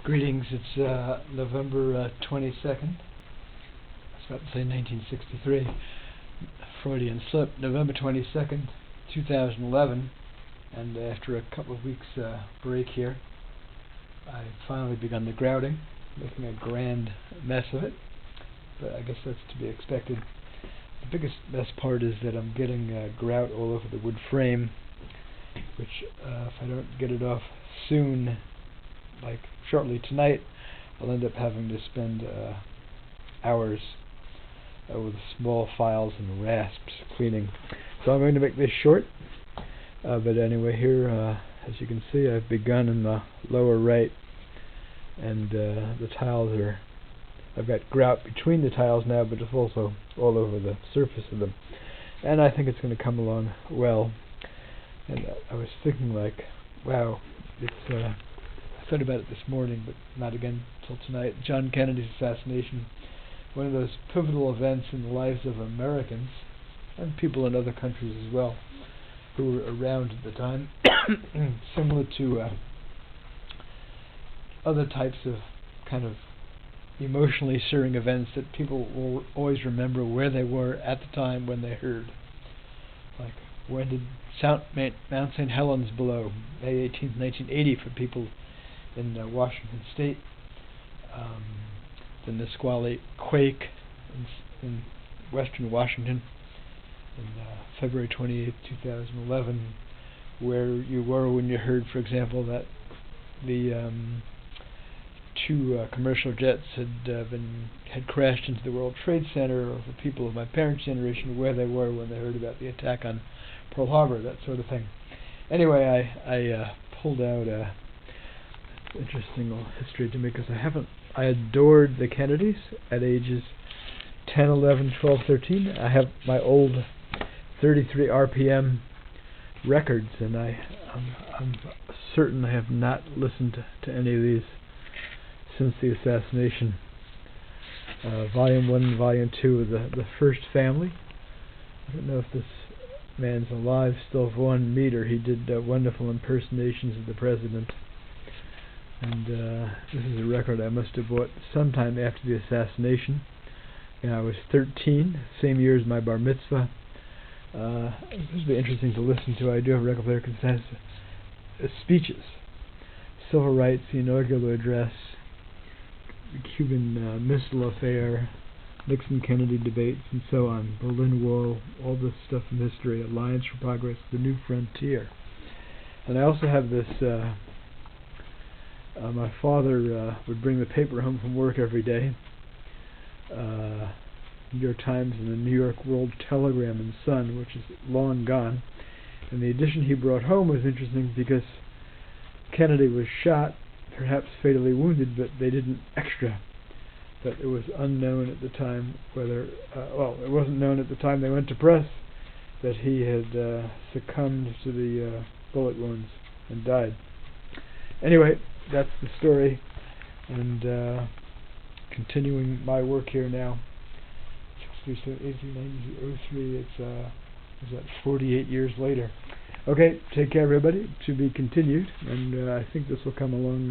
Greetings, it's November 22nd. I was about to say 1963. Freudian slip. November 22nd, 2011. And after a couple of weeks break here, I've finally begun the grouting, making a grand mess of it. But I guess that's to be expected. The biggest mess part is that I'm getting grout all over the wood frame, which if I don't get it off soon, like shortly tonight, I'll end up having to spend hours with small files and rasps cleaning. So I'm going to make this short. But anyway, here, as you can see, I've begun in the lower right, and the tiles are, I've got grout between the tiles now, but it's also all over the surface of them. And I think it's going to come along well. And I was thinking, like, wow, it's, I thought about it this morning, but not again until tonight. John Kennedy's assassination, one of those pivotal events in the lives of Americans, and people in other countries as well, who were around at the time, similar to other types of kind of emotionally stirring events that people will always remember where they were at the time when they heard. Like, when did Mount St. Helens blow? May 18th, 1980 for people in Washington State. The Nisqually quake in western Washington in February 28th, 2011, where you were when you heard, for example, that the two commercial jets had crashed into the World Trade Center, or for people of my parents' generation, where they were when they heard about the attack on Pearl Harbor, that sort of thing. Anyway, I pulled out interesting little history to me, because I adored the Kennedys at ages 10, 11, 12, 13. I have my old 33 RPM records, and I'm certain I have not listened to any of these since the assassination. Volume 1 and Volume 2 of the First Family. I don't know if this man's alive still. Vaughn Meader, he did wonderful impersonations of the president. And this is a record I must have bought sometime after the assassination. And I was 13, same year as my bar mitzvah. This would be interesting to listen to. I do have a record player because it has speeches, civil rights, the inaugural address, the Cuban Missile Affair, Nixon-Kennedy debates, and so on, Berlin Wall, all this stuff from history, Alliance for Progress, The New Frontier. And I also have this, my father would bring the paper home from work every day, New York Times and the New York World Telegram and Sun, which is long gone. And the edition he brought home was interesting because Kennedy was shot, perhaps fatally wounded, but they didn't extra. But it was unknown at the time whether, it wasn't known at the time they went to press that he had succumbed to the bullet wounds and died. Anyway, that's the story, and continuing my work here now. 1803, is that 48 years later. Okay, take care everybody, to be continued, and I think this will come along